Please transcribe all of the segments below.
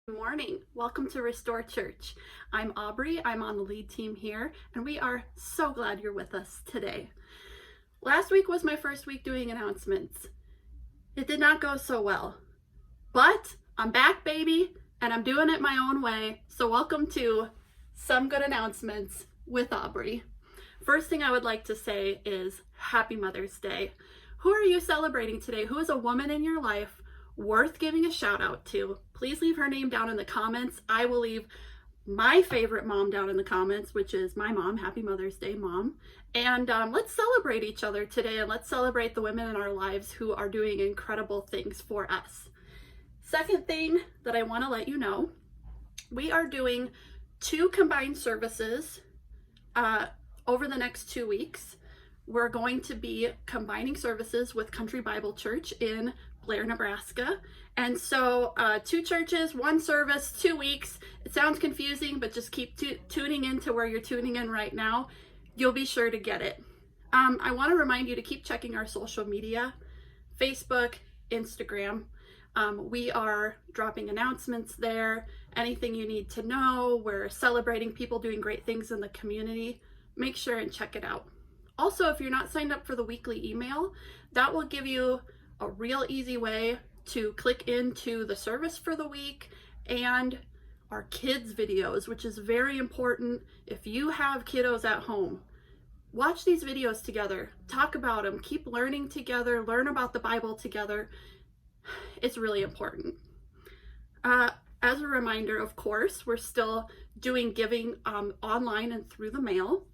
Good morning. Welcome to Restore Church. I'm Aubrey. I'm on the lead team here, and we are so glad you're with us today. Last week was my first week doing announcements. It did not go so well, but I'm back, baby, and I'm doing it my own way. So welcome to Some Good Announcements with Aubrey. First thing I would like to say is Happy Mother's Day. Who are you celebrating today? Who is a woman in your life worth giving a shout out to? Please leave her name down in the comments. I will leave my favorite mom down in the comments, which is my mom. Happy Mother's Day, Mom. And let's celebrate each other today, and let's celebrate the women in our lives who are doing incredible things for us. Second thing that I want to let you know, we are doing 2 combined services over the next 2 weeks. We're going to be combining services with Country Bible Church in Blair, Nebraska. And so 2 churches, 1 service, 2 weeks. It sounds confusing, but just keep tuning into where you're tuning in right now. You'll be sure to get it. I want to remind you to keep checking our social media, Facebook, Instagram. We are dropping announcements there. Anything you need to know. We're celebrating people doing great things in the community. Make sure and check it out. Also, if you're not signed up for the weekly email, that will give you a real easy way to click into the service for the week and our kids videos, which is very important. If you have kiddos at home, watch these videos together, talk about them, keep learning together, learn about the Bible together. It's really important. As a reminder, of course, we're still doing giving online and through the mail.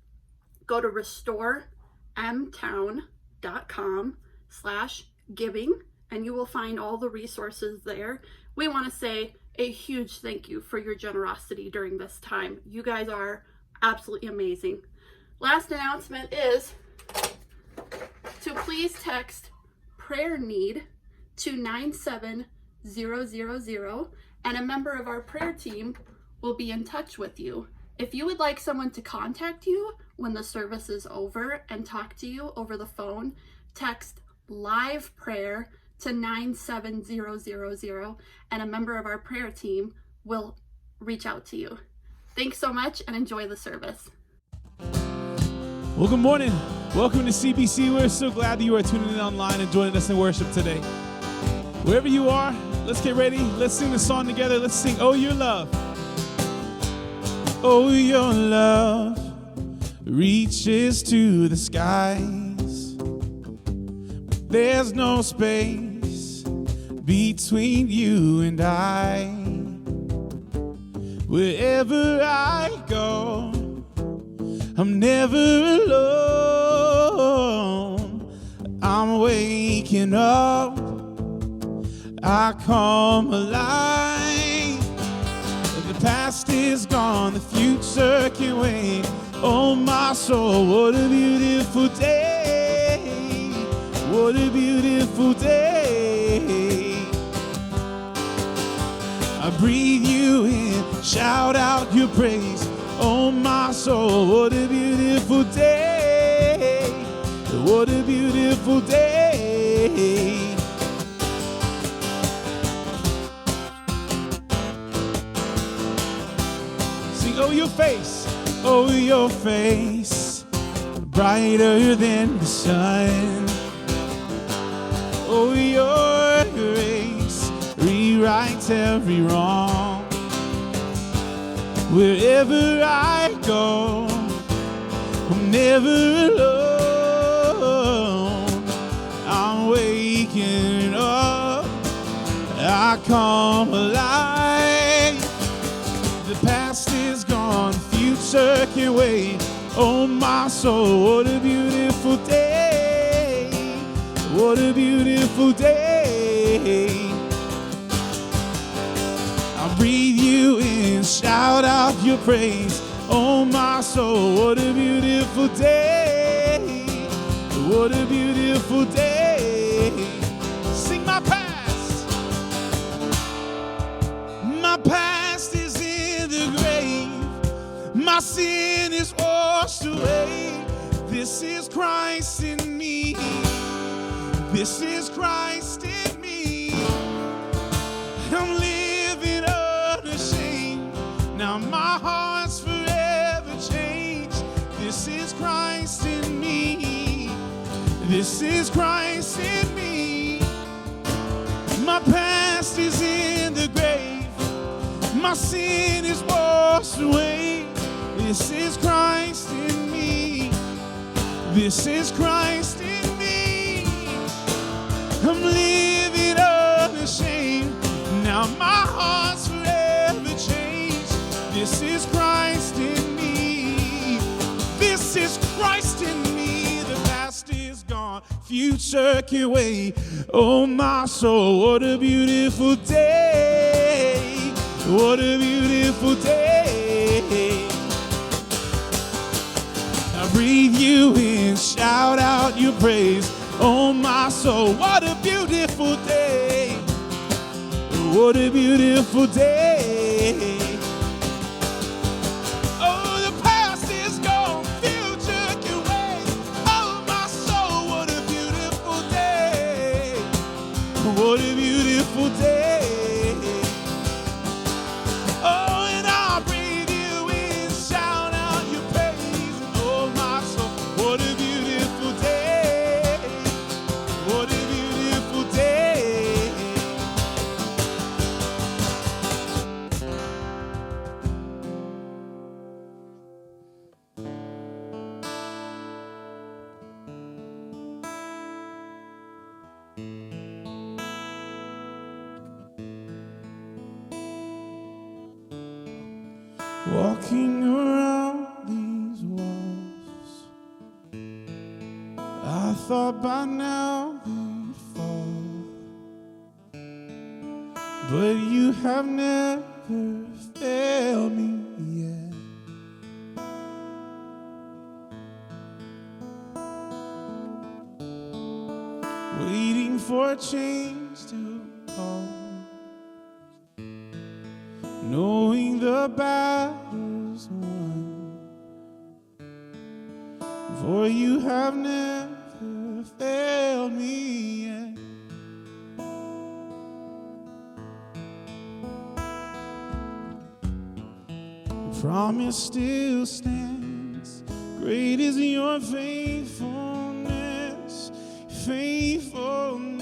Go to restoremtown.com/giving and you will find all the resources there. We want to say a huge thank you for your generosity during this time. You guys are absolutely amazing. Last announcement is to please text prayer need to 97000 and a member of our prayer team will be in touch with you. If you would like someone to contact you when the service is over and talk to you over the phone, text live prayer to 97000 and a member of our prayer team will reach out to you. Thanks so much and enjoy the service. Well, good morning. Welcome to CBC. We're so glad that you are tuning in online and joining us in worship today. Wherever you are, let's get ready. Let's sing the song together. Let's sing, Oh, Your Love. Oh, your love reaches to the skies. There's no space between you and I. Wherever I go, I'm never alone. I'm waking up, I come alive. The past is gone, the future can wait. Oh, my soul, what a beautiful day. What a beautiful day. I breathe you in, shout out your praise. Oh, my soul, what a beautiful day. What a beautiful day. Oh, your face, brighter than the sun. Oh, your grace rewrites every wrong. Wherever I go, I'm never alone. I'm waking up, I come alive. The past is gone, future can wait. Oh, my soul, what a beautiful day. What a beautiful day. I breathe you in, shout out your praise. Oh, my soul, what a beautiful day. What a beautiful day. Sing my past. My past is in the grave. My sin is washed away. This is Christ in me. This is Christ in me. I'm living on This is Christ in me. My past is in the grave. My sin is washed away. This is Christ in me. This is Christ in me. I'm living unashamed. Now my heart's forever changed. This is Christ in me. This is Christ in me. The past is gone, future can wait. Oh my soul, what a beautiful day. What a beautiful day. I breathe you in, shout out your praise. Oh my soul, what a beautiful day. What a beautiful day. Oh, the past is gone, future can wait. Oh my soul, what a beautiful day. What a beautiful day. Oh, and I breathe you in, shout out your praise. Oh my soul, what a beautiful day. What a beautiful day. Walking around these walls, I thought by now they'd fall, but you have never failed me yet. Waiting for a change to come, knowing the battle's won, for you have never failed me yet. The promise still stands, great is your faithfulness, faithfulness.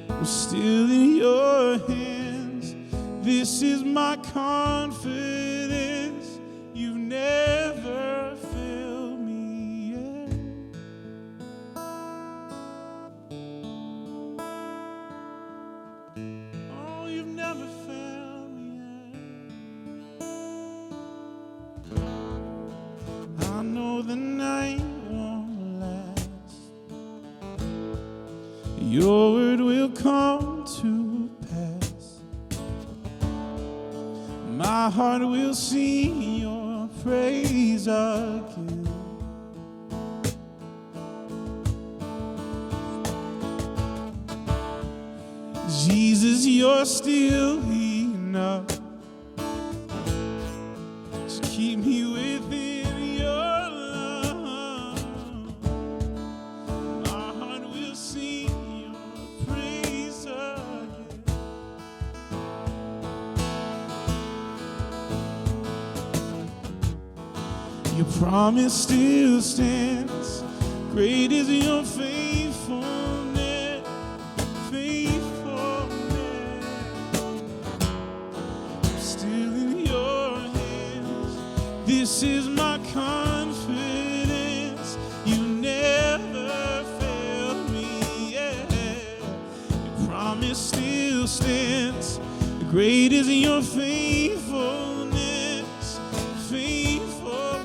I'm still in your hands. This is my confidence. You've never failed me yet. Oh, you've never failed me yet. I know the night won't last. Your word will come to pass. My heart will sing your praise again. Jesus, you're still enough to keep me within your love. My heart will sing your praise again. Your promise still stands. Great is your faithfulness, faithfulness. I'm still in your hands. This is my confidence. You never failed me yet. Your promise still stands. Great is your faithfulness, faithfulness.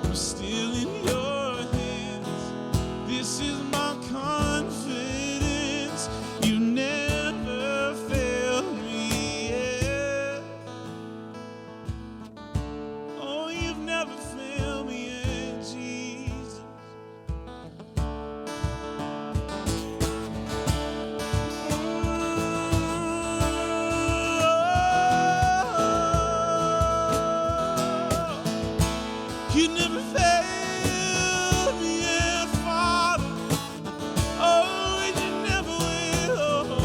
I'm still in your hands. This is my confidence. You never failed me yet. Oh, you've never failed me yet, Jesus. You never failed me yet, Father. Oh, and you never will.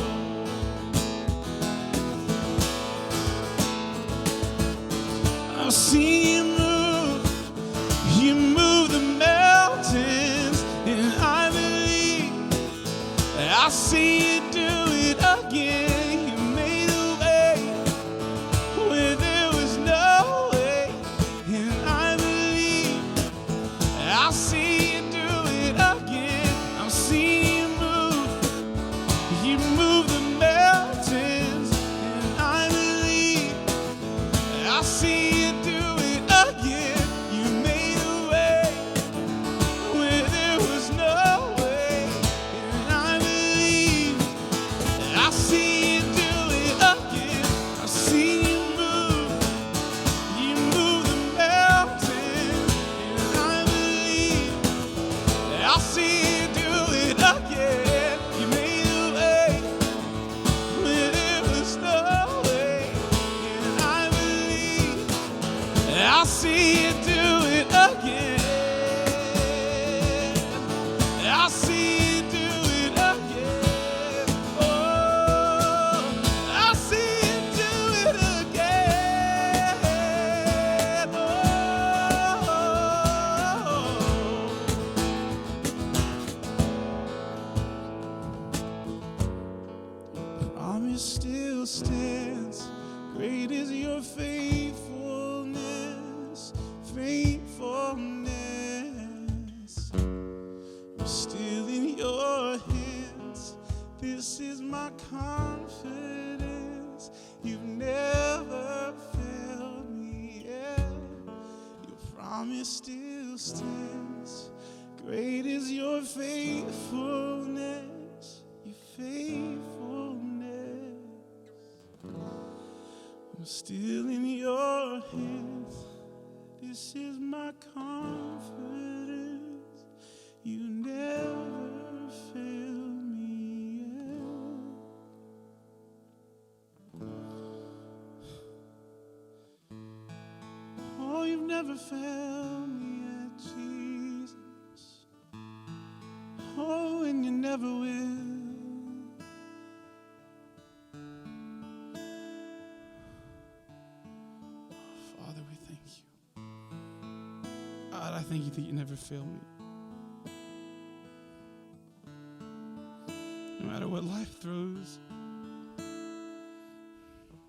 I've seen you move I'll see you do it again. I'll see you move. You move the mountains, and I believe. I'll see you do it again. You made a way where there was no way, and I believe. I'll see you do it again. I'll see you move. You move the mountains, and I believe. I'll see you do it again. You made a way where there was no way, and I believe. I'll see you do it again. I'll see you do it again. Oh, I'll see you do it again. Oh, promise still stands. Great is your faithfulness, faithfulness. I'm still in your hands. This is my confidence. You've never failed me yet. Your promise still stands. Great is your faithfulness, your faithfulness. I'm still in your hands. This is my confidence. You never fail me yet. Oh, you've never failed me yet, Jesus. Oh, and you never will. Father, we thank you. God, I thank you that you never fail me. No matter what life throws,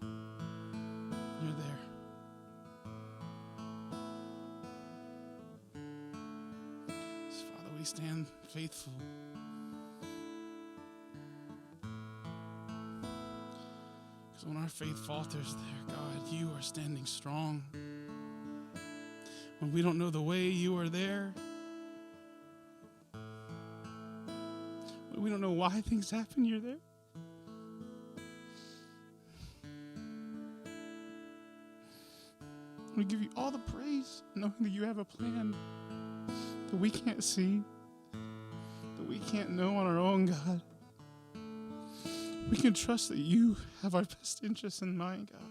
you're there. So, Father, we stand faithful. Because when our faith falters there, God, you are standing strong. When we don't know the way, you are there. When we don't know why things happen, you're there. We give you all the praise, knowing that you have a plan that we can't see, that we can't know on our own, God. We can trust that you have our best interests in mind, God.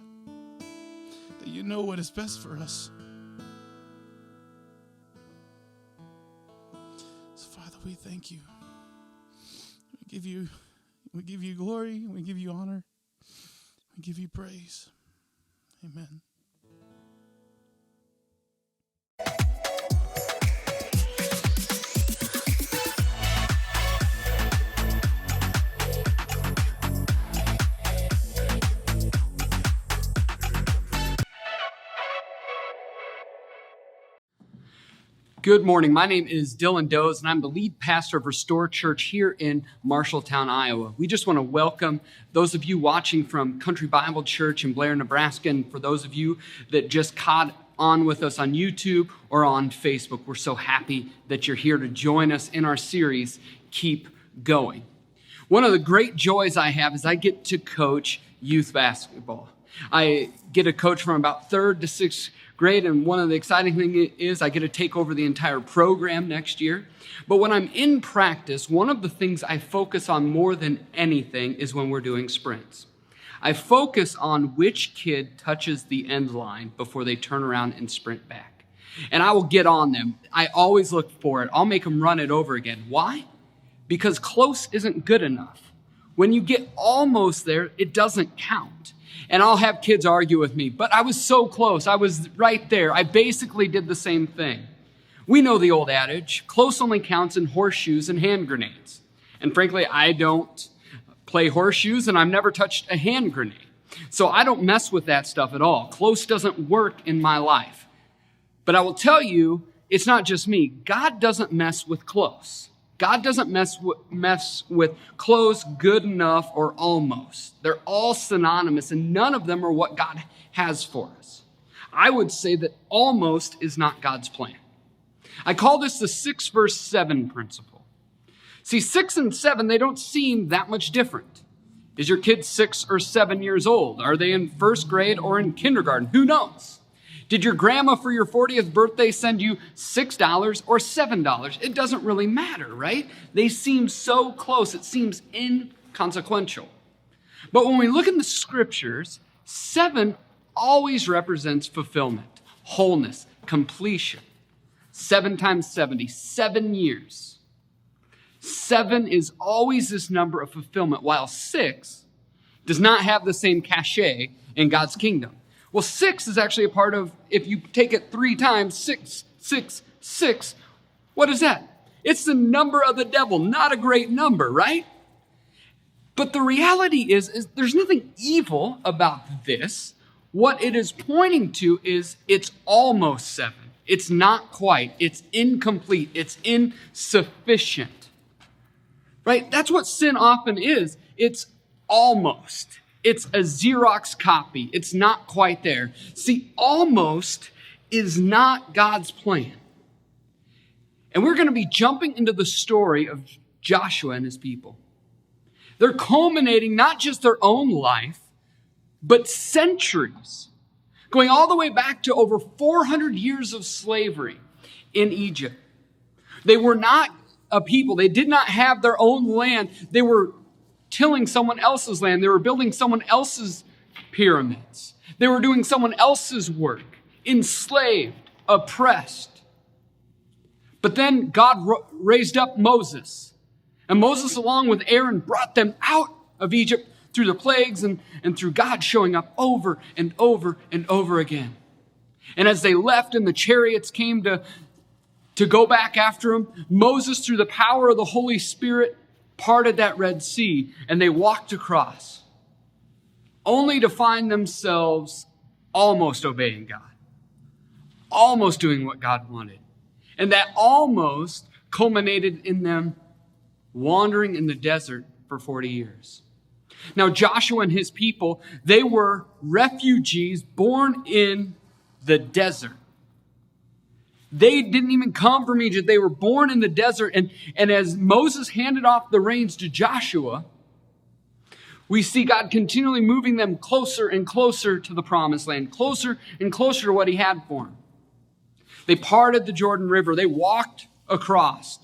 That you know what is best for us. So, Father, we thank you. We give you glory, we give you honor, we give you praise. Amen. Good morning. My name is Dylan Doze, and I'm the lead pastor of Restore Church here in Marshalltown, Iowa. We just want to welcome those of you watching from Country Bible Church in Blair, Nebraska, and for those of you that just caught on with us on YouTube or on Facebook. We're so happy that you're here to join us in our series, Keep Going. One of the great joys I have is I get to coach youth basketball. I get to coach from about 3rd to 6th grade, and one of the exciting things is I get to take over the entire program next year. But when I'm in practice, one of the things I focus on more than anything is when we're doing sprints. I focus on which kid touches the end line before they turn around and sprint back. And I will get on them. I always look for it. I'll make them run it over again. Why? Because close isn't good enough. When you get almost there, it doesn't count. And I'll have kids argue with me, but I was so close. I was right there. I basically did the same thing. We know the old adage, close only counts in horseshoes and hand grenades. And frankly, I don't play horseshoes, and I've never touched a hand grenade. So I don't mess with that stuff at all. Close doesn't work in my life. But I will tell you, it's not just me. God doesn't mess with close. God doesn't mess with close, good enough, or almost. They're all synonymous, and none of them are what God has for us. I would say that almost is not God's plan. I call this the 6 verse 7 principle. See, 6 and 7, they don't seem that much different. Is your kid 6 or 7 years old? Are they in first grade or in kindergarten? Who knows? Did your grandma for your 40th birthday send you $6 or $7? It doesn't really matter, right? They seem so close. It seems inconsequential. But when we look in the scriptures, 7 always represents fulfillment, wholeness, completion. 7 times 70, 7 years. 7 is always this number of fulfillment, while 6 does not have the same cachet in God's kingdom. Well, 6 is actually a part of, if you take it 3 times, 6, 6, 6, what is that? It's the number of the devil, not a great number, right? But the reality is there's nothing evil about this. What it is pointing to is it's almost 7. It's not quite. It's incomplete. It's insufficient. Right? That's what sin often is. It's almost. It's a Xerox copy. It's not quite there. See, almost is not God's plan. And we're going to be jumping into the story of Joshua and his people. They're culminating not just their own life, but centuries, going all the way back to over 400 years of slavery in Egypt. They were not a people. They did not have their own land. They were tilling someone else's land. They were building someone else's pyramids. They were doing someone else's work, enslaved, oppressed. But then God raised up Moses. And Moses, along with Aaron, brought them out of Egypt through the plagues and through God showing up over and over and over again. And as they left and the chariots came to go back after them, Moses, through the power of the Holy Spirit, parted that Red Sea, and they walked across, only to find themselves almost obeying God, almost doing what God wanted. And that almost culminated in them wandering in the desert for 40 years. Now, Joshua and his people, they were refugees born in the desert. They didn't even come from Egypt. They were born in the desert. And as Moses handed off the reins to Joshua, we see God continually moving them closer and closer to the promised land, closer and closer to what he had for them. They parted the Jordan River. They walked across.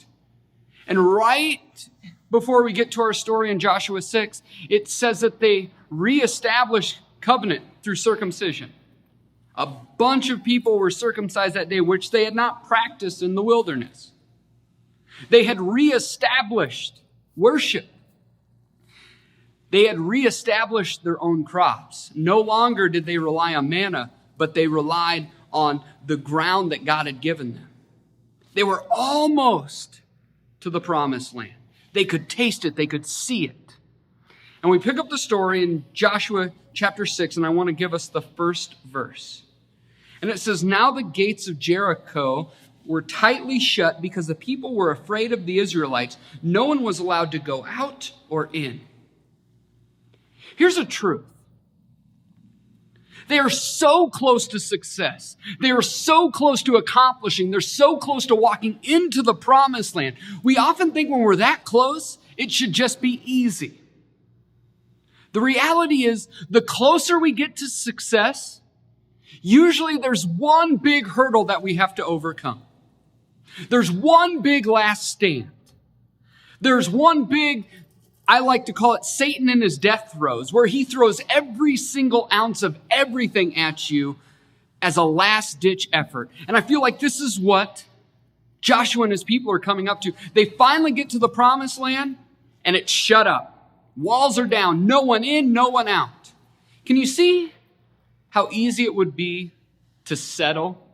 And right before we get to our story in Joshua 6, it says that they reestablished covenant through circumcision. A bunch of people were circumcised that day, which they had not practiced in the wilderness. They had reestablished worship. They had reestablished their own crops. No longer did they rely on manna, but they relied on the ground that God had given them. They were almost to the promised land. They could taste it. They could see it. And we pick up the story in Joshua chapter 6, and I want to give us the first verse. And it says, "Now the gates of Jericho were tightly shut because the people were afraid of the Israelites. No one was allowed to go out or in." Here's a truth. They are so close to success. They are so close to accomplishing. They're so close to walking into the promised land. We often think when we're that close, it should just be easy. The reality is, the closer we get to success, usually there's one big hurdle that we have to overcome. There's one big last stand. There's one big, I like to call it Satan in his death throes, where he throws every single ounce of everything at you as a last-ditch effort. And I feel like this is what Joshua and his people are coming up to. They finally get to the promised land, and it's shut up. Walls are down. No one in, no one out. Can you see how easy it would be to settle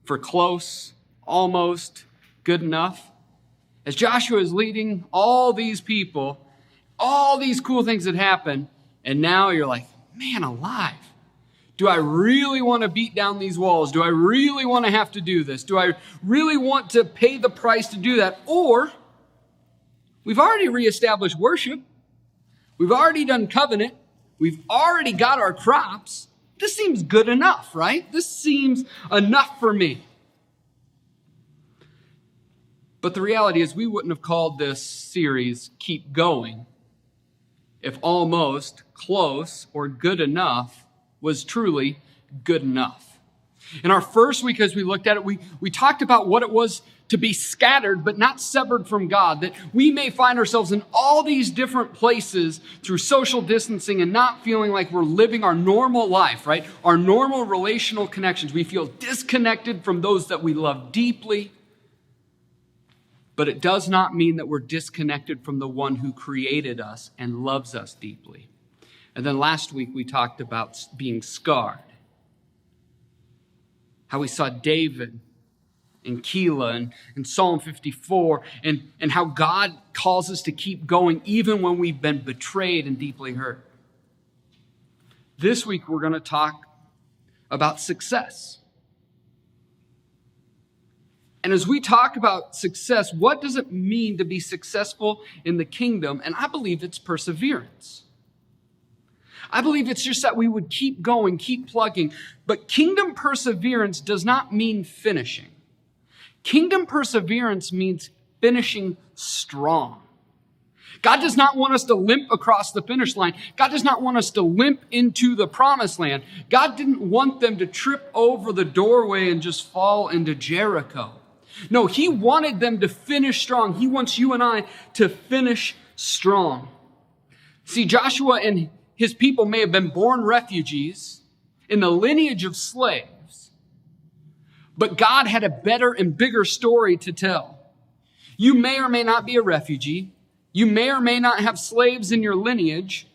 for close, almost, good enough? As Joshua is leading all these people, all these cool things that happen, and now you're like, man alive. Do I really want to beat down these walls? Do I really want to have to do this? Do I really want to pay the price to do that? Or we've already reestablished worship. We've already done covenant. We've already got our crops. This seems good enough, right? This seems enough for me. But the reality is we wouldn't have called this series Keep Going if almost, close, or good enough was truly good enough. In our first week, as we looked at it, we talked about what it was to be scattered, but not severed from God, that we may find ourselves in all these different places through social distancing and not feeling like we're living our normal life, right? Our normal relational connections. We feel disconnected from those that we love deeply, but it does not mean that we're disconnected from the one who created us and loves us deeply. And then last week we talked about being scarred. How we saw David and Keilah and Psalm 54 and how God calls us to keep going even when we've been betrayed and deeply hurt. This week we're going to talk about success. And as we talk about success, what does it mean to be successful in the kingdom? And I believe it's perseverance. I believe it's just that we would keep going, keep plugging. But kingdom perseverance does not mean finishing. Kingdom perseverance means finishing strong. God does not want us to limp across the finish line. God does not want us to limp into the promised land. God didn't want them to trip over the doorway and just fall into Jericho. No, he wanted them to finish strong. He wants you and I to finish strong. See, Joshua and his people may have been born refugees in the lineage of slaves, but God had a better and bigger story to tell. You may or may not be a refugee. You may or may not have slaves in your lineage,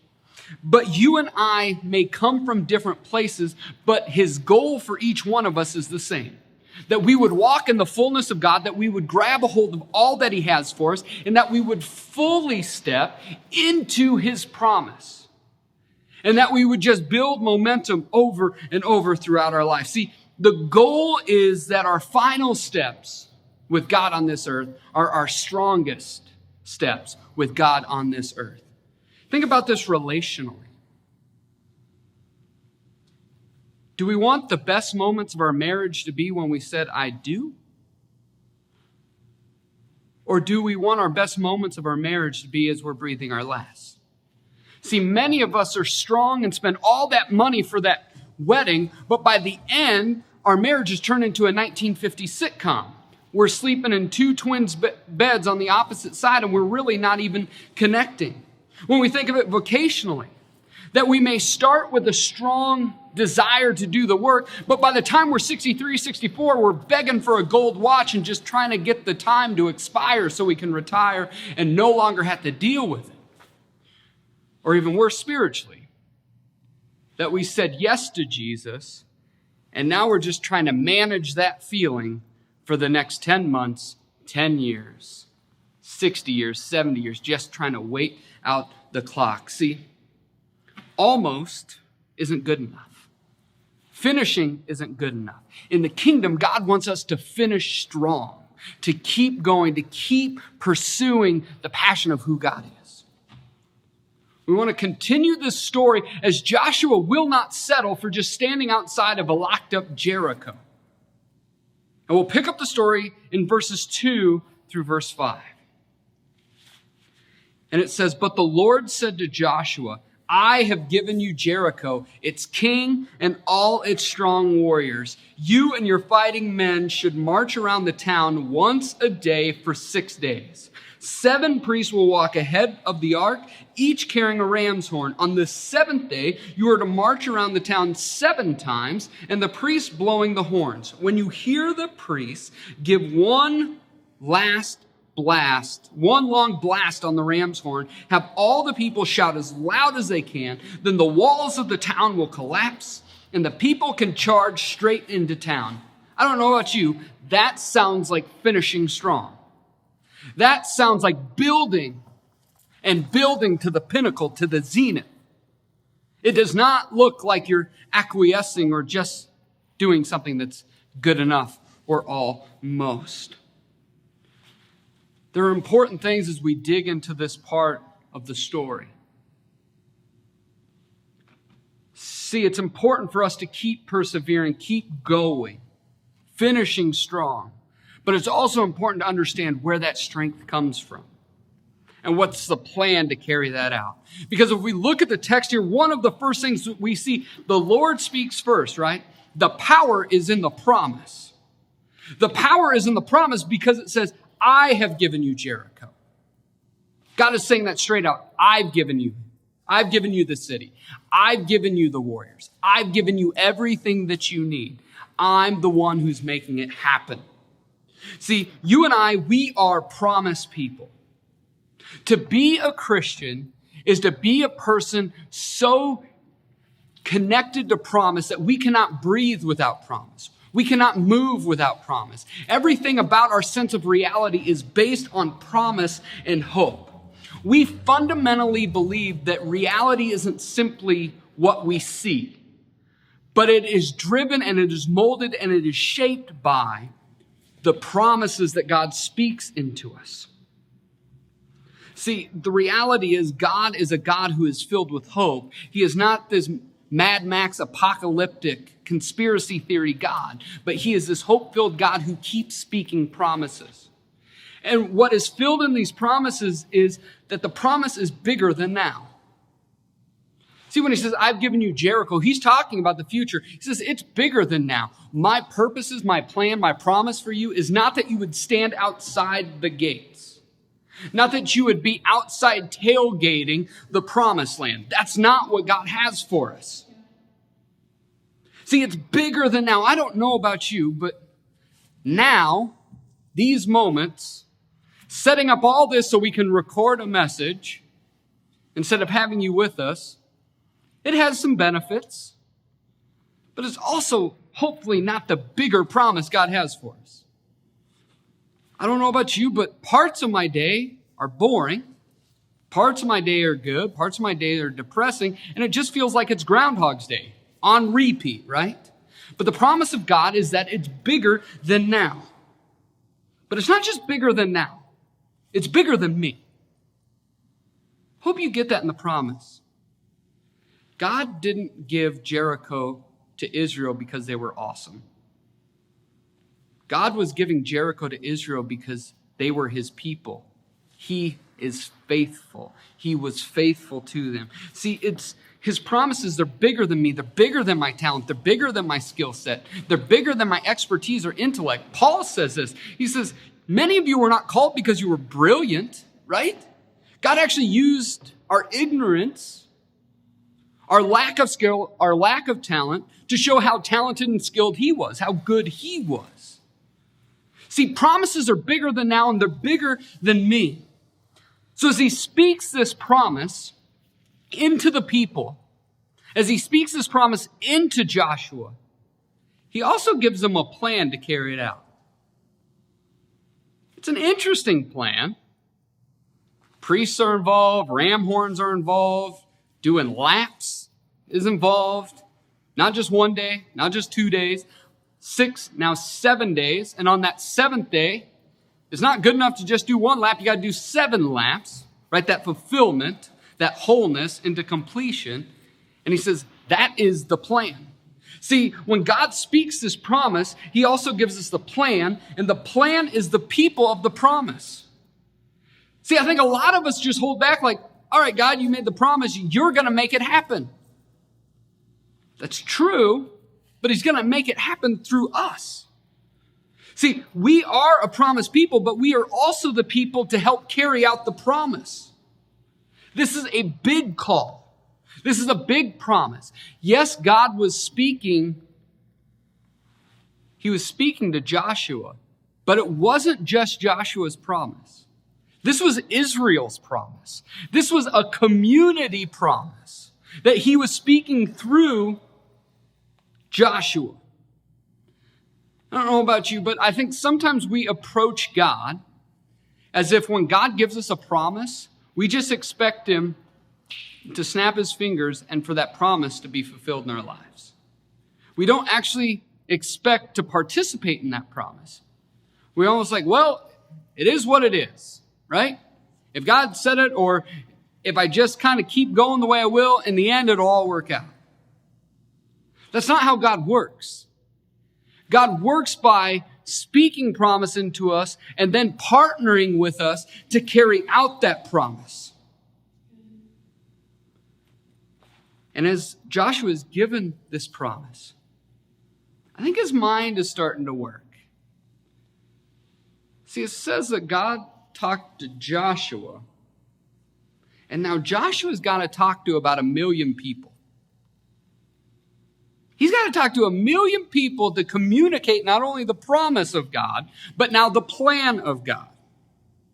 but you and I may come from different places, but his goal for each one of us is the same. That we would walk in the fullness of God, that we would grab a hold of all that he has for us, and that we would fully step into his promise. And that we would just build momentum over and over throughout our life. See, the goal is that our final steps with God on this earth are our strongest steps with God on this earth. Think about this relationally. Do we want the best moments of our marriage to be when we said, I do? Or do we want our best moments of our marriage to be as we're breathing our last? See, many of us are strong and spend all that money for that wedding, but by the end, our marriage has turned into a 1950s sitcom. We're sleeping in two twins' beds on the opposite side, and we're really not even connecting. When we think of it vocationally, that we may start with a strong desire to do the work, but by the time we're 63, 64, we're begging for a gold watch and just trying to get the time to expire so we can retire and no longer have to deal with it. Or even worse, spiritually, that we said yes to Jesus, and now we're just trying to manage that feeling for the next 10 months, 10 years, 60 years, 70 years, just trying to wait out the clock. See, almost isn't good enough. Finishing isn't good enough. In the kingdom, God wants us to finish strong, to keep going, to keep pursuing the passion of who God is. We want to continue this story as Joshua will not settle for just standing outside of a locked up Jericho. And we'll pick up the story in verses 2 through verse 5. And it says, But the Lord said to Joshua, I have given you Jericho, its king, and all its strong warriors. You and your fighting men should march around the town once a day for 6 days. 7 priests will walk ahead of the ark, each carrying a ram's horn. On the 7th day, you are to march around the town 7 times, and the priests blowing the horns. When you hear the priests, give one long blast on the ram's horn. Have all the people shout as loud as they can. Then the walls of the town will collapse, and the people can charge straight into town. I don't know about you, that sounds like finishing strong. That sounds like building and building to the pinnacle, to the zenith. It does not look like you're acquiescing or just doing something that's good enough or almost. There are important things as we dig into this part of the story. See, it's important for us to keep persevering, keep going, finishing strong. But it's also important to understand where that strength comes from and what's the plan to carry that out. Because if we look at the text here, one of the first things that we see, the Lord speaks first, right? The power is in the promise. The power is in the promise because it says, I have given you Jericho. God is saying that straight out. I've given you the city. I've given you the warriors. I've given you everything that you need. I'm the one who's making it happen. See, you and I, we are promise people. To be a Christian is to be a person so connected to promise that we cannot breathe without promise. We cannot move without promise. Everything about our sense of reality is based on promise and hope. We fundamentally believe that reality isn't simply what we see, but it is driven and it is molded and it is shaped by the promises that God speaks into us. See, the reality is God is a God who is filled with hope. He is not this Mad Max apocalyptic conspiracy theory God, but he is this hope-filled God who keeps speaking promises. And what is filled in these promises is that the promise is bigger than now. See, when he says, I've given you Jericho, he's talking about the future. He says, it's bigger than now. My purposes, my plan, my promise for you is not that you would stand outside the gates. Not that you would be outside tailgating the promised land. That's not what God has for us. See, it's bigger than now. I don't know about you, but now, these moments, setting up all this so we can record a message instead of having you with us, it has some benefits, but it's also hopefully not the bigger promise God has for us. I don't know about you, but parts of my day are boring. Parts of my day are good. Parts of my day are depressing. And it just feels like it's Groundhog's Day on repeat, right? But the promise of God is that it's bigger than now. But it's not just bigger than now. It's bigger than me. Hope you get that in the promise. God didn't give Jericho to Israel because they were awesome. God was giving Jericho to Israel because they were his people. He is faithful. He was faithful to them. See, it's his promises, they're bigger than me. They're bigger than my talent. They're bigger than my skill set. They're bigger than my expertise or intellect. Paul says this. He says, many of you were not called because you were brilliant, right? God actually used our ignorance, our lack of skill, our lack of talent to show how talented and skilled he was, how good he was. See, promises are bigger than now and they're bigger than me. So as he speaks this promise into the people, as he speaks this promise into Joshua, he also gives them a plan to carry it out. It's an interesting plan. Priests are involved, ram horns are involved, doing laps is involved. Not just one day, not just 2 days, 6, now 7 days. And on that 7th day, it's not good enough to just do one lap. You got to do 7 laps, right? That fulfillment, that wholeness into completion. And he says, that is the plan. See, when God speaks this promise, he also gives us the plan, and the plan is the people of the promise. See, I think a lot of us just hold back like, all right, God, you made the promise. You're going to make it happen. That's true, but he's going to make it happen through us. See, we are a promised people, but we are also the people to help carry out the promise. This is a big call. This is a big promise. Yes, God was speaking. He was speaking to Joshua, but it wasn't just Joshua's promise. This was Israel's promise. This was a community promise that he was speaking through Joshua. I don't know about you, but I think sometimes we approach God as if when God gives us a promise, we just expect him to snap his fingers and for that promise to be fulfilled in our lives. We don't actually expect to participate in that promise. We're almost like, well, it is what it is, right? If God said it, or if I just kind of keep going the way I will, in the end, it'll all work out. That's not how God works. God works by speaking promise into us and then partnering with us to carry out that promise. And as Joshua is given this promise, I think his mind is starting to work. See, it says that God talked to Joshua, and now Joshua's got to talk to about 1 million people. He's got to talk to 1 million people to communicate not only the promise of God, but now the plan of God.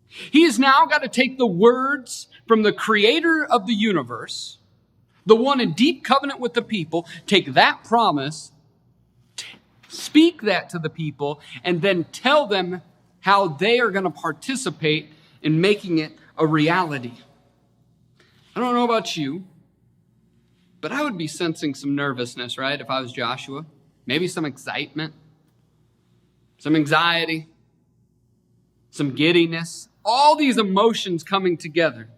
He has now got to take the words from the creator of the universe, the one in deep covenant with the people, take that promise, speak that to the people, and then tell them how they are going to participate in making it a reality. I don't know about you, but I would be sensing some nervousness, right, if I was Joshua. Maybe some excitement, some anxiety, some giddiness, all these emotions coming together.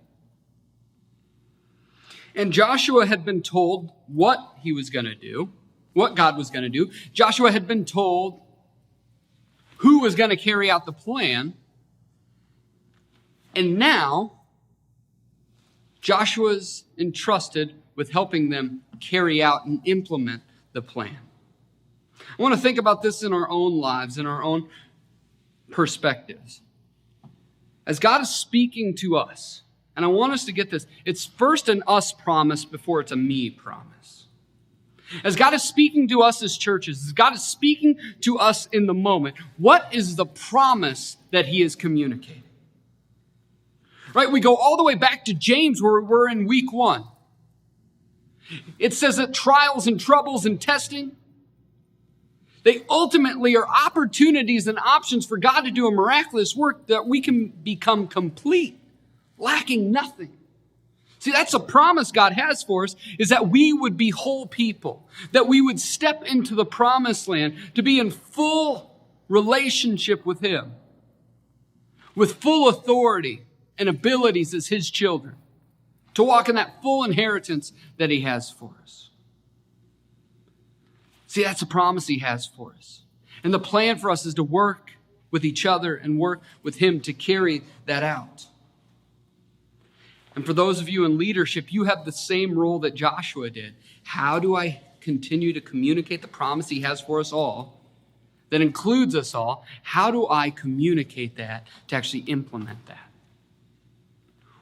And Joshua had been told what he was going to do, what God was going to do. Joshua had been told who was going to carry out the plan. And now, Joshua's entrusted with helping them carry out and implement the plan. I want to think about this in our own lives, in our own perspectives. As God is speaking to us, and I want us to get this, it's first an us promise before it's a me promise. As God is speaking to us as churches, as God is speaking to us in the moment, what is the promise that he is communicating? Right, we go all the way back to James where we're in week 1. It says that trials and troubles and testing, they ultimately are opportunities and options for God to do a miraculous work that we can become complete, lacking nothing. See, that's a promise God has for us, is that we would be whole people, that we would step into the promised land to be in full relationship with him, with full authority and abilities as his children, to walk in that full inheritance that he has for us. See, that's a promise he has for us. And the plan for us is to work with each other and work with him to carry that out. And for those of you in leadership, you have the same role that Joshua did. How do I continue to communicate the promise he has for us all, that includes us all? How do I communicate that to actually implement that?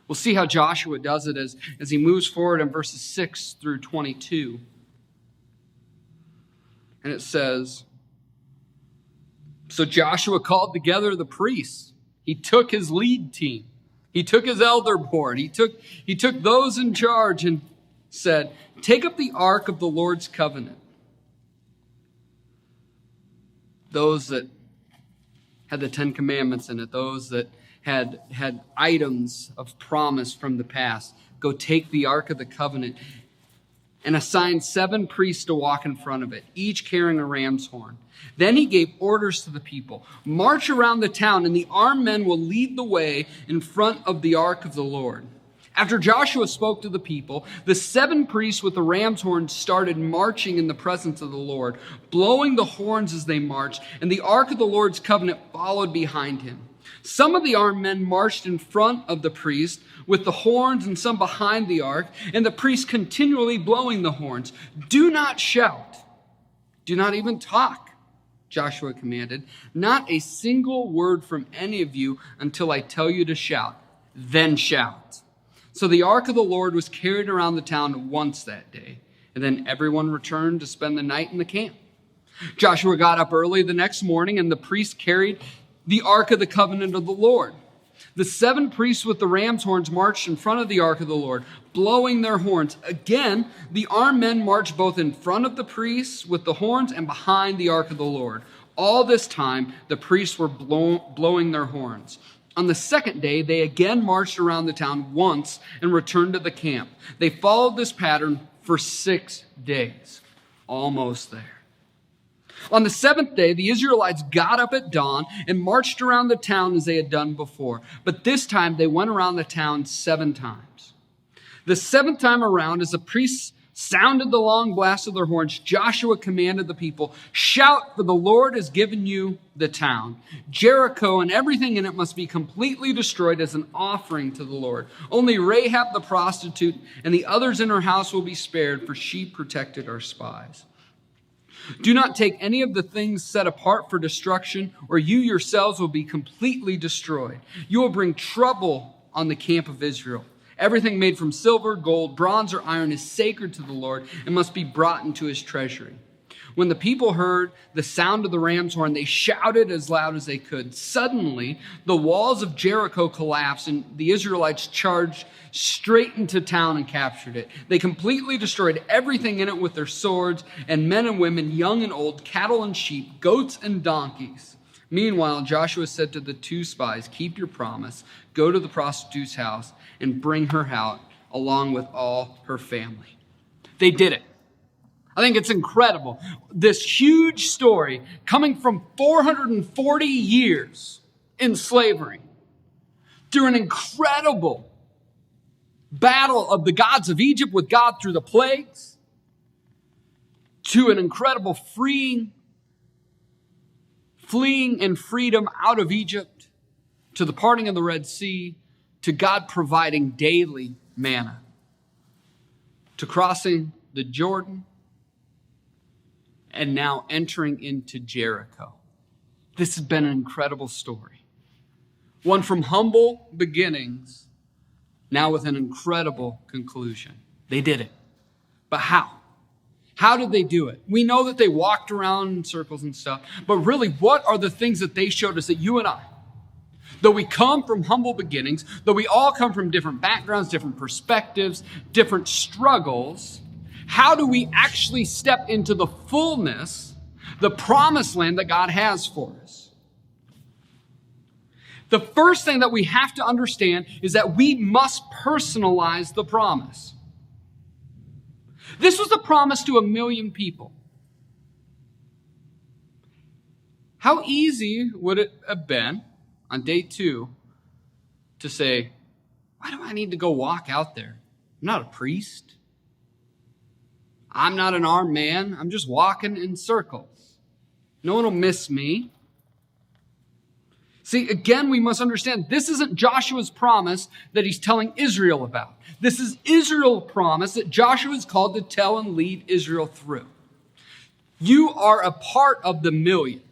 We'll see how Joshua does it as he moves forward in verses 6 through 22. And it says, so Joshua called together the priests. He took his lead team. He took his elder board. He took those in charge and said, take up the ark of the Lord's covenant. Those that had the 10 Commandments in it, those that had items of promise from the past, go take the ark of the covenant, and assigned 7 priests to walk in front of it, each carrying a ram's horn. Then he gave orders to the people, march around the town, and the armed men will lead the way in front of the ark of the Lord. After Joshua spoke to the people, the 7 priests with the ram's horns started marching in the presence of the Lord, blowing the horns as they marched, and the ark of the Lord's covenant followed behind him. Some of the armed men marched in front of the priest with the horns and some behind the ark, and the priest continually blowing the horns. Do not shout. Do not even talk, Joshua commanded. Not a single word from any of you until I tell you to shout. Then shout. So the ark of the Lord was carried around the town once that day, and then everyone returned to spend the night in the camp. Joshua got up early the next morning, and the priest carried the ark of the covenant of the Lord. The 7 priests with the ram's horns marched in front of the ark of the Lord, blowing their horns. Again, the armed men marched both in front of the priests with the horns and behind the ark of the Lord. All this time, the priests were blowing their horns. On the second day, they again marched around the town once and returned to the camp. They followed this pattern for 6 days. Almost there. On the seventh day, the Israelites got up at dawn and marched around the town as they had done before. But this time, they went around the town 7 times. The 7th time around, as the priests sounded the long blast of their horns, Joshua commanded the people, "Shout, for the Lord has given you the town. Jericho and everything in it must be completely destroyed as an offering to the Lord. Only Rahab the prostitute and the others in her house will be spared, for she protected our spies. Do not take any of the things set apart for destruction, or you yourselves will be completely destroyed. You will bring trouble on the camp of Israel. Everything made from silver, gold, bronze, or iron is sacred to the Lord and must be brought into his treasury." When the people heard the sound of the ram's horn, they shouted as loud as they could. Suddenly, the walls of Jericho collapsed, and the Israelites charged straight into town and captured it. They completely destroyed everything in it with their swords, and men and women, young and old, cattle and sheep, goats and donkeys. Meanwhile, Joshua said to the 2 spies, "Keep your promise, go to the prostitute's house and bring her out along with all her family." They did it. I think it's incredible. This huge story coming from 440 years in slavery through an incredible battle of the gods of Egypt with God through the plagues, to an incredible fleeing and freedom out of Egypt, to the parting of the Red Sea, to God providing daily manna, to crossing the Jordan, and now entering into Jericho. This has been an incredible story. One from humble beginnings, now with an incredible conclusion. They did it. But how? How did they do it? We know that they walked around in circles and stuff, but really, what are the things that they showed us that you and I, though we come from humble beginnings, though we all come from different backgrounds, different perspectives, different struggles, how do we actually step into the fullness, the promised land that God has for us? The first thing that we have to understand is that we must personalize the promise. This was a promise to 1 million people. How easy would it have been on day 2 to say, "Why do I need to go walk out there? I'm not a priest. I'm not an armed man. I'm just walking in circles. No one will miss me." See, again, we must understand this isn't Joshua's promise that he's telling Israel about. This is Israel's promise that Joshua is called to tell and lead Israel through. You are a part of the 1 million.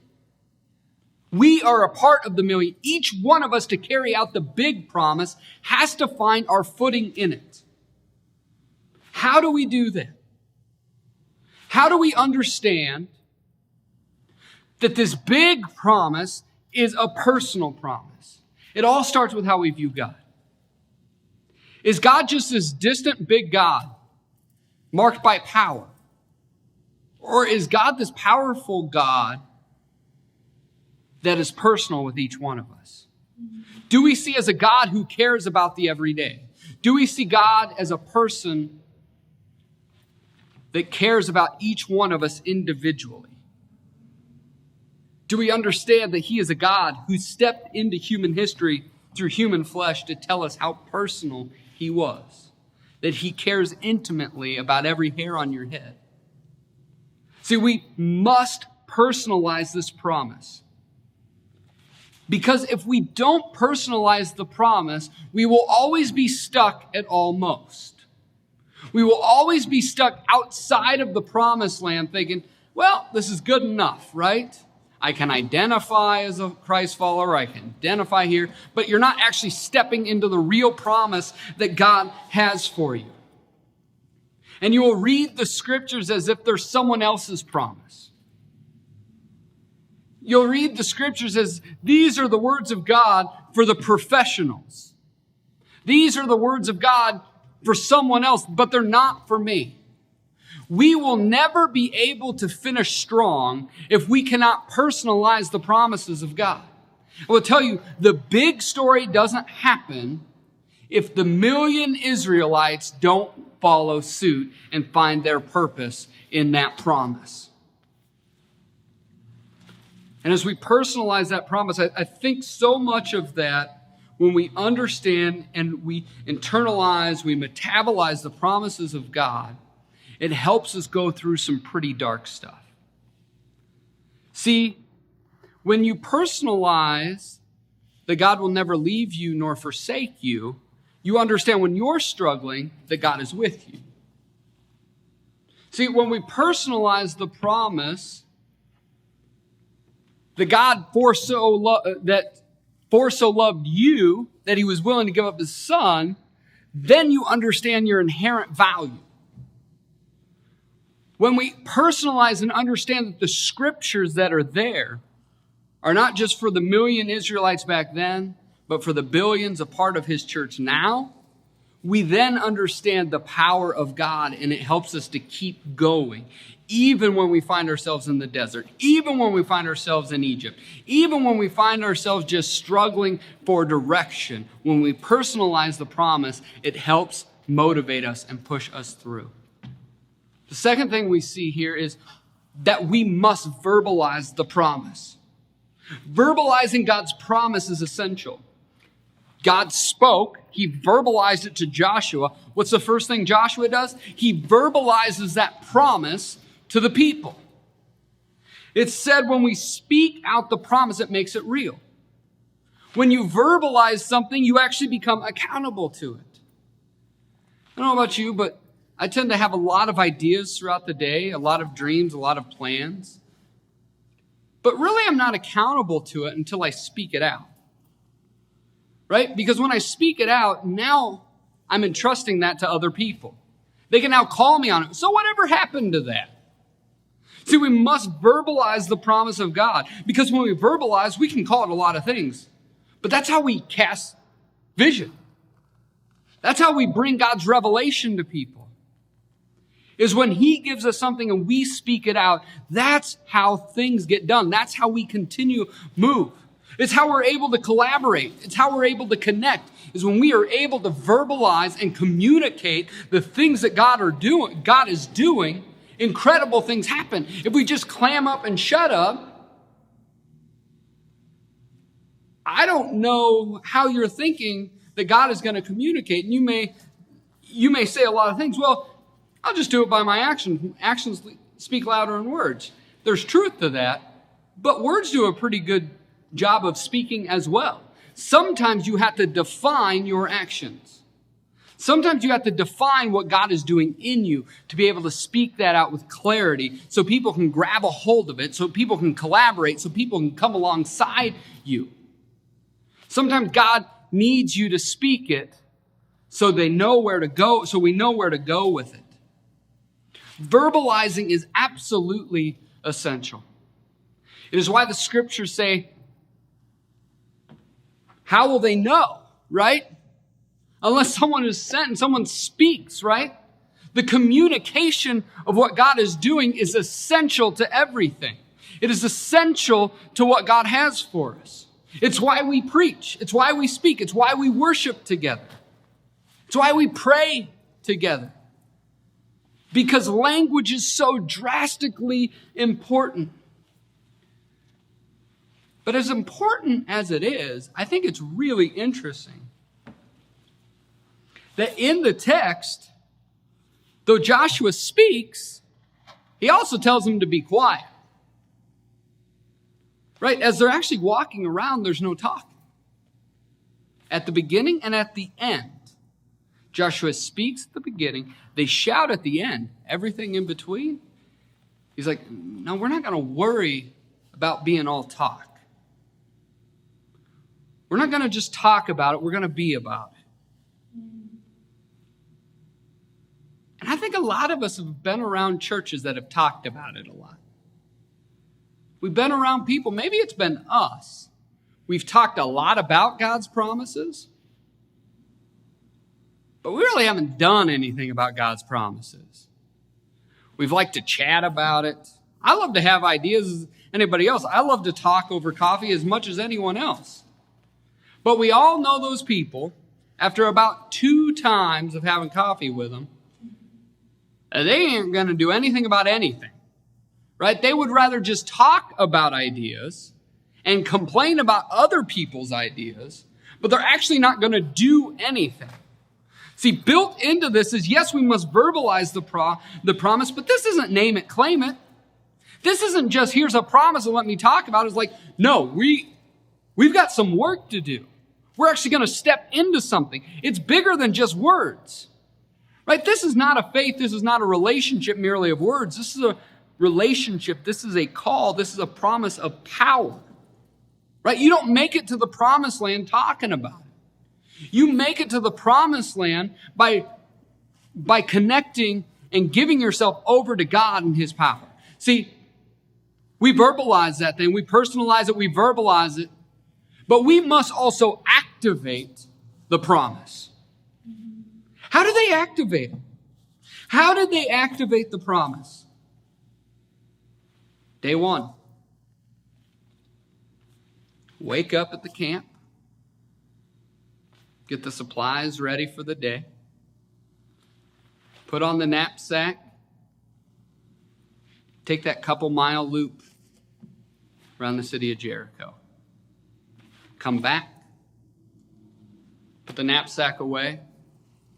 We are a part of the 1 million. Each one of us, to carry out the big promise, has to find our footing in it. How do we do that? How do we understand that this big promise is a personal promise? It all starts with how we view God. Is God just this distant big God marked by power? Or is God this powerful God that is personal with each one of us? Do we see as a God who cares about the everyday? Do we see God as a person that cares about each one of us individually? Do we understand that he is a God who stepped into human history through human flesh to tell us how personal he was? That he cares intimately about every hair on your head. See, we must personalize this promise. Because if we don't personalize the promise, we will always be stuck at almost. We will always be stuck outside of the promised land thinking, well, this is good enough, right? I can identify as a Christ follower. I can identify here. But you're not actually stepping into the real promise that God has for you. And you will read the scriptures as if they're someone else's promise. You'll read the scriptures as these are the words of God for the professionals. These are the words of God for someone else, but they're not for me. We will never be able to finish strong if we cannot personalize the promises of God. I will tell you, the big story doesn't happen if the million Israelites don't follow suit and find their purpose in that promise. And as we personalize that promise, I think so much of that when we understand and we internalize, we metabolize the promises of God, it helps us go through some pretty dark stuff. See, when you personalize that God will never leave you nor forsake you, you understand when you're struggling that God is with you. See, when we personalize the promise that God for so loved you that he was willing to give up his son, then you understand your inherent value. When we personalize and understand that the scriptures that are there are not just for the million Israelites back then, but for the billions a part of his church now, we then understand the power of God, and it helps us to keep going, even when we find ourselves in the desert, even when we find ourselves in Egypt, even when we find ourselves just struggling for direction. When we personalize the promise, it helps motivate us and push us through. The second thing we see here is that we must verbalize the promise. Verbalizing God's promise is essential. God spoke, he verbalized it to Joshua. What's the first thing Joshua does? He verbalizes that promise to the people. It's said when we speak out the promise, it makes it real. When you verbalize something, you actually become accountable to it. I don't know about you, but I tend to have a lot of ideas throughout the day, a lot of dreams, a lot of plans. But really, I'm not accountable to it until I speak it out. Right? Because when I speak it out, now I'm entrusting that to other people. They can now call me on it. So whatever happened to that? See, we must verbalize the promise of God, because when we verbalize, we can call it a lot of things. But that's how we cast vision. That's how we bring God's revelation to people. Is when he gives us something and we speak it out, that's how things get done. That's how we continue move. It's how we're able to collaborate. It's how we're able to connect, is when we are able to verbalize and communicate the things that God is doing, incredible things happen. If we just clam up and shut up, I don't know how you're thinking that God is going to communicate. And you may say a lot of things. Well, I'll just do it by my actions. Actions speak louder than words. There's truth to that, but words do a pretty good job of speaking as well. Sometimes you have to define your actions. Sometimes you have to define what God is doing in you to be able to speak that out with clarity so people can grab a hold of it, so people can collaborate, so people can come alongside you. Sometimes God needs you to speak it so they know where to go, so we know where to go with it. Verbalizing is absolutely essential. It is why the scriptures say, how will they know, right? Unless someone is sent and someone speaks, right? The communication of what God is doing is essential to everything. It is essential to what God has for us. It's why we preach. It's why we speak. It's why we worship together. It's why we pray together. Because language is so drastically important. But as important as it is, I think it's really interesting that in the text, though Joshua speaks, he also tells them to be quiet. Right? As they're actually walking around, there's no talking. At the beginning and at the end, Joshua speaks at the beginning. They shout at the end. Everything in between, he's like, no, we're not going to worry about being all talk. We're not going to just talk about it. We're going to be about it. And I think a lot of us have been around churches that have talked about it a lot. We've been around people, maybe it's been us. We've talked a lot about God's promises, but we really haven't done anything about God's promises. We've liked to chat about it. I love to have ideas, anybody else. I love to talk over coffee as much as anyone else. But we all know those people, after about 2 times of having coffee with them, they ain't going to do anything about anything, right? They would rather just talk about ideas and complain about other people's ideas, but they're actually not going to do anything. See, built into this is, yes, we must verbalize the promise, but this isn't name it, claim it. This isn't just, here's a promise and let me talk about it. It's like, no, we've got some work to do. We're actually going to step into something. It's bigger than just words, right? This is not a faith. This is not a relationship merely of words. This is a relationship. This is a call. This is a promise of power, right? You don't make it to the promised land talking about it. You make it to the promised land by connecting and giving yourself over to God and his power. See, we verbalize that thing. We personalize it. We verbalize it. But we must also activate the promise. How do they activate it? How did they activate the promise? Day 1. Wake up at the camp. Get the supplies ready for the day. Put on the knapsack. Take that couple-mile loop around the city of Jericho. Come back. Put the knapsack away.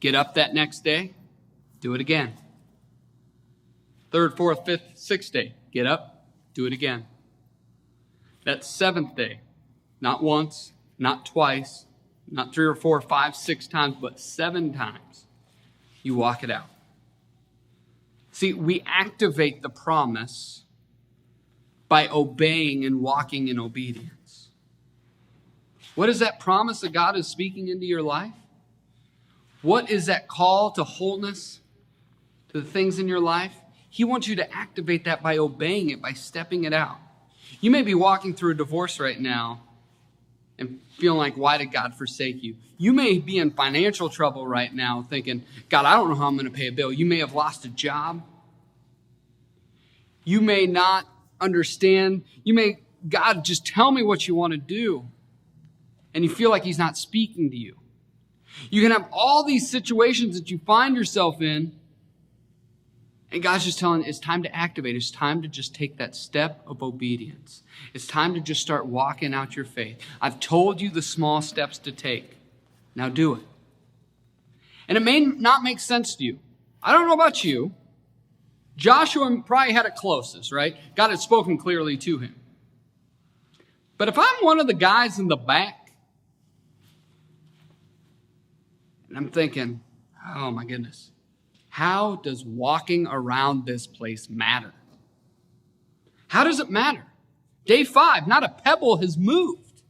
Get up that next day. Do it again. 3rd, 4th, 5th, 6th day. Get up. Do it again. That 7th day. Not once, not twice, not 3 or 4 or 5, 6 times, but 7 times. You walk it out. See, we activate the promise by obeying and walking in obedience. What is that promise that God is speaking into your life? What is that call to wholeness, to the things in your life? He wants you to activate that by obeying it, by stepping it out. You may be walking through a divorce right now and feeling like, why did God forsake you? You may be in financial trouble right now thinking, God, I don't know how I'm going to pay a bill. You may have lost a job. You may not understand. God, just tell me what you want to do. And you feel like he's not speaking to you. You can have all these situations that you find yourself in, and God's just telling you, it's time to activate. It's time to just take that step of obedience. It's time to just start walking out your faith. I've told you the small steps to take. Now do it. And it may not make sense to you. I don't know about you. Joshua probably had it closest, right? God had spoken clearly to him. But if I'm one of the guys in the back, and I'm thinking, oh my goodness, how does walking around this place matter? How does it matter? Day 5, not a pebble has moved.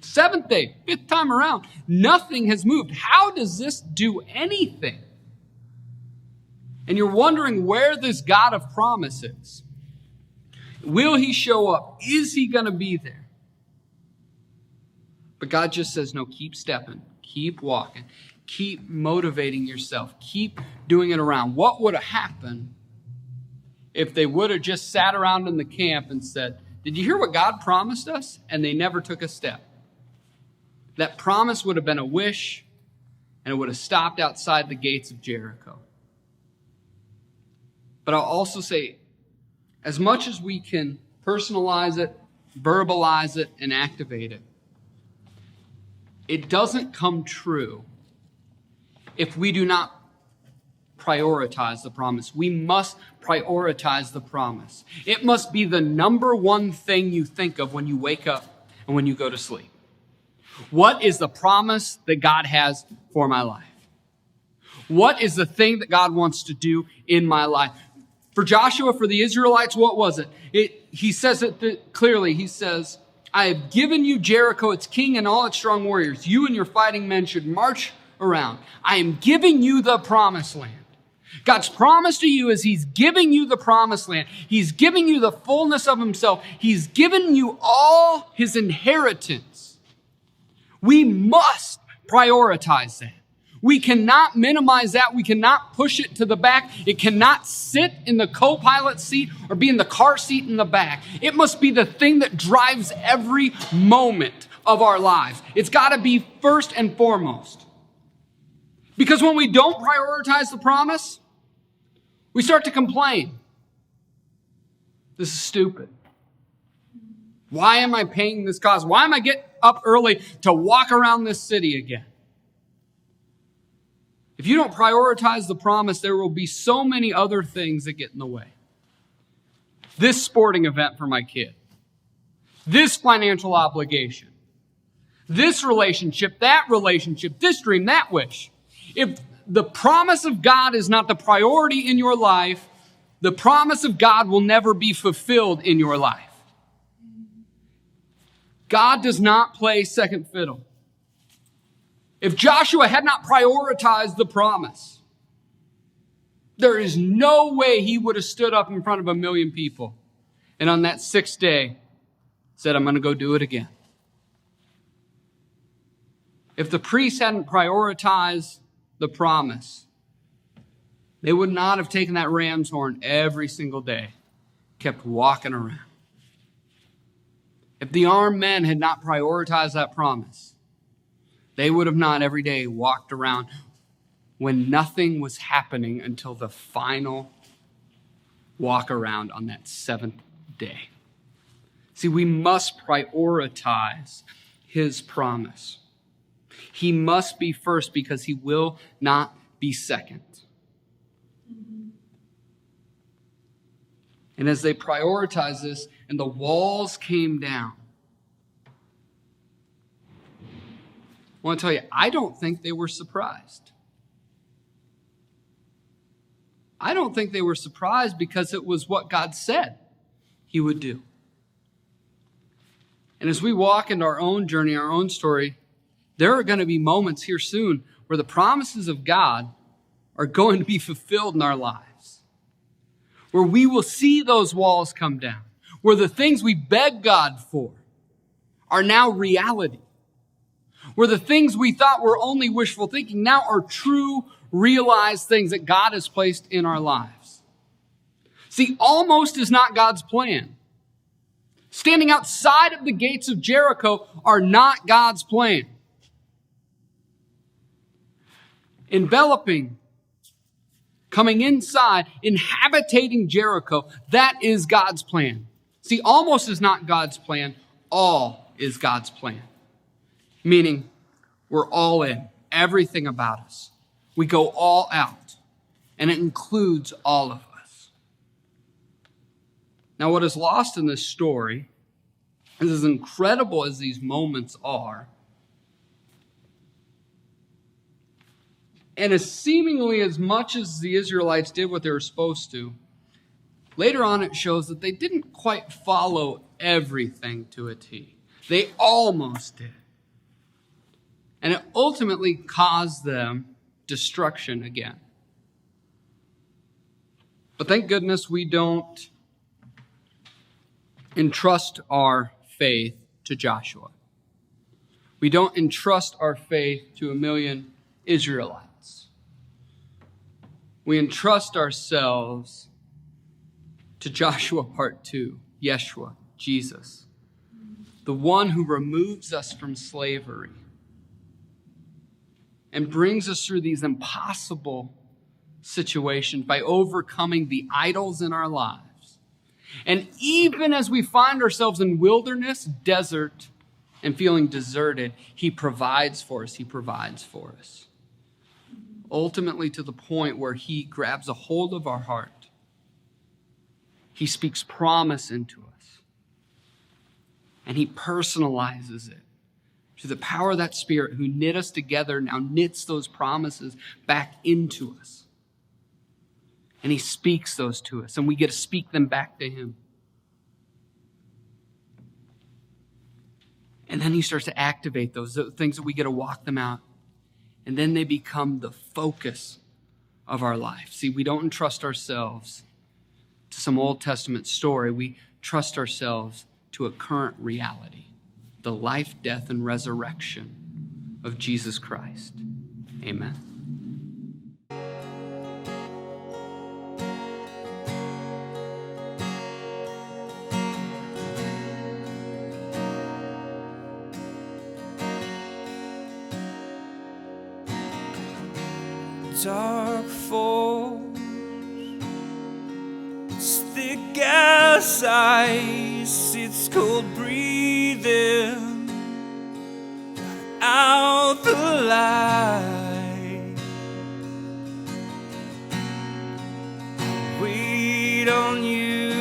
7th day, 5th time around, nothing has moved. How does this do anything? And you're wondering where this God of promise is. Will he show up? Is he going to be there? But God just says, no, keep stepping, keep walking. Keep motivating yourself. Keep doing it around. What would have happened if they would have just sat around in the camp and said, did you hear what God promised us? And they never took a step. That promise would have been a wish, and it would have stopped outside the gates of Jericho. But I'll also say, as much as we can personalize it, verbalize it, and activate it, it doesn't come true if we do not prioritize the promise. We must prioritize the promise. It must be the number one thing you think of when you wake up and when you go to sleep. What is the promise that God has for my life? What is the thing that God wants to do in my life? For Joshua, for the Israelites, what was it? He says it clearly. He says, I have given you Jericho, its king, and all its strong warriors. You and your fighting men should march around. I am giving you the promised land. God's promise to you is he's giving you the promised land. He's giving you the fullness of himself. He's given you all his inheritance. We must prioritize that. We cannot minimize that. We cannot push it to the back. It cannot sit in the co-pilot seat or be in the car seat in the back. It must be the thing that drives every moment of our lives. It's got to be first and foremost. Because when we don't prioritize the promise, we start to complain. This is stupid. Why am I paying this cost? Why am I getting up early to walk around this city again? If you don't prioritize the promise, there will be so many other things that get in the way. This sporting event for my kid. This financial obligation. This relationship, this dream, that wish. If the promise of God is not the priority in your life, the promise of God will never be fulfilled in your life. God does not play second fiddle. If Joshua had not prioritized the promise, there is no way he would have stood up in front of 1 million people and on that 6th day said, I'm going to go do it again. If the priests hadn't prioritized the promise, they would not have taken that ram's horn every single day, kept walking around. If the armed men had not prioritized that promise, they would have not every day walked around when nothing was happening until the final walk around on that 7th day. See, we must prioritize his promise. He must be first because he will not be second. And as they prioritized this and the walls came down, I want to tell you, I don't think they were surprised. I don't think they were surprised because it was what God said he would do. And as we walk into our own journey, our own story, there are going to be moments here soon where the promises of God are going to be fulfilled in our lives. Where we will see those walls come down. Where the things we beg God for are now reality. Where the things we thought were only wishful thinking now are true, realized things that God has placed in our lives. See, almost is not God's plan. Standing outside of the gates of Jericho are not God's plan. Enveloping, coming inside, inhabiting Jericho, that is God's plan. See, almost is not God's plan. All is God's plan. Meaning, we're all in. Everything about us. We go all out. And it includes all of us. Now, what is lost in this story is as incredible as these moments are, and as seemingly as much as the Israelites did what they were supposed to, later on it shows that they didn't quite follow everything to a T. They almost did. And it ultimately caused them destruction again. But thank goodness we don't entrust our faith to Joshua. We don't entrust our faith to 1 million Israelites. We entrust ourselves to Joshua part 2, Yeshua, Jesus, the one who removes us from slavery and brings us through these impossible situations by overcoming the idols in our lives. And even as we find ourselves in wilderness, desert, and feeling deserted, he provides for us. He provides for us. Ultimately to the point where he grabs a hold of our heart. He speaks promise into us. And he personalizes it. To the power of that Spirit who knit us together now knits those promises back into us. And he speaks those to us, and we get to speak them back to him. And then he starts to activate those things that we get to walk them out. And then they become the focus of our life. See, we don't entrust ourselves to some Old Testament story. We trust ourselves to a current reality. The life, death, and resurrection of Jesus Christ. Amen. dark falls, it's thick as ice, it's cold breathing out the light. I'll wait on you.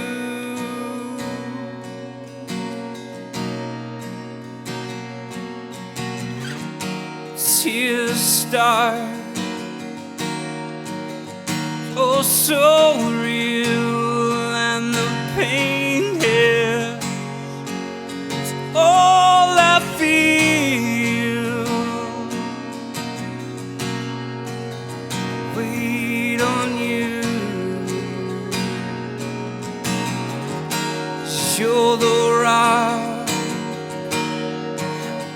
Tears start, oh so real, and the pain here is all I feel. Wait on you. You're the rock,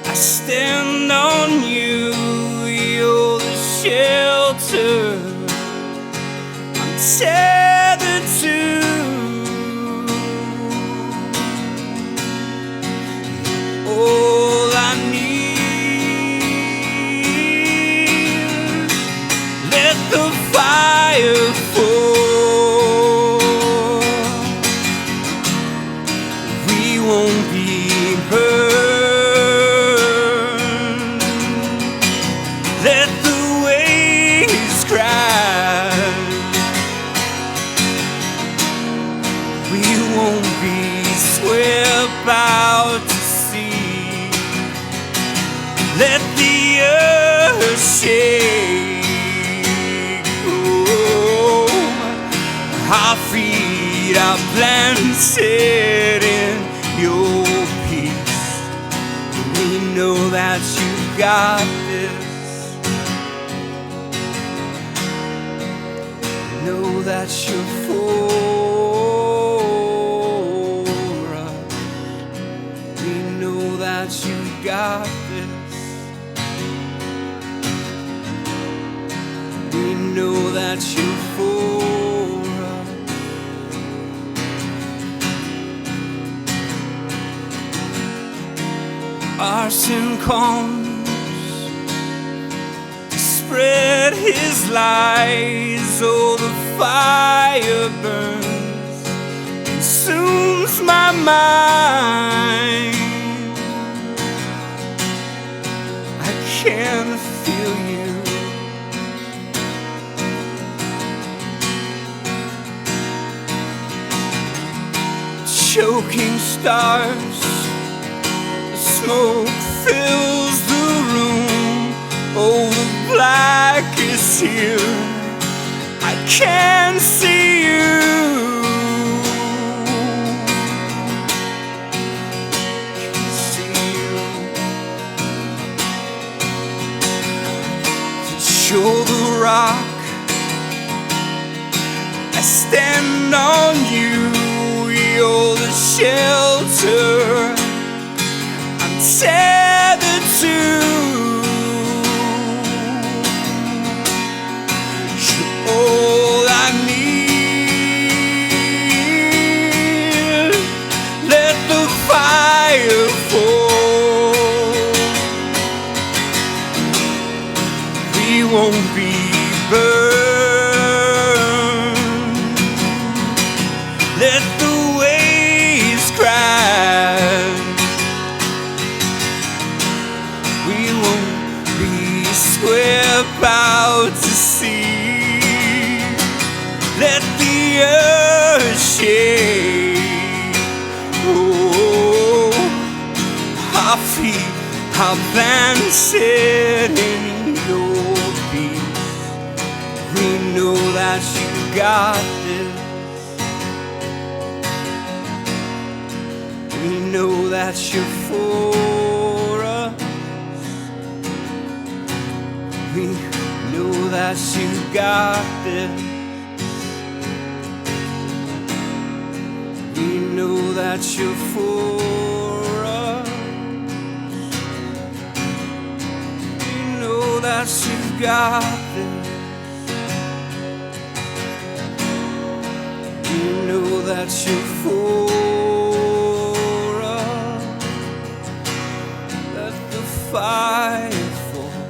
I stand on you. You're the shelter I'm tethered to. All I need, let the fire fall. We won't be burned. Let the waves crash. We won't be swept out to sea. Let the earth shake. Oh, our feet are planted in your peace. We know that you got this. Know that you're for us. We know that you got this. We know that you're for us. Our sin comes to spread his lies. Oh, the fire burns, consumes my mind. I can feel you. Choking stars, the smoke fills the room. Oh, the black is here, I can see you. Can see you. You're the rock, I stand on you. You're the shelter I'm tethered to. You're all I need. Let the fire fall. We won't be burned. Let the waves crash. We won't be swept out to sea. Let the earth shake. Oh, our feet are planted in your peace. We know that you got this. We know that you're for us. We know that you got this. We know that you're for us. We know that you got this. We know that you're for us. Let the fire fall.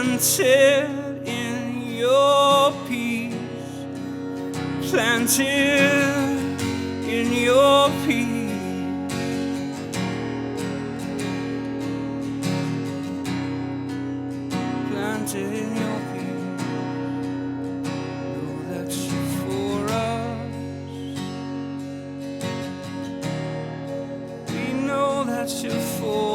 planted in your peace, planted in your peace, planted in your peace. Know that you're for us. We know that you're for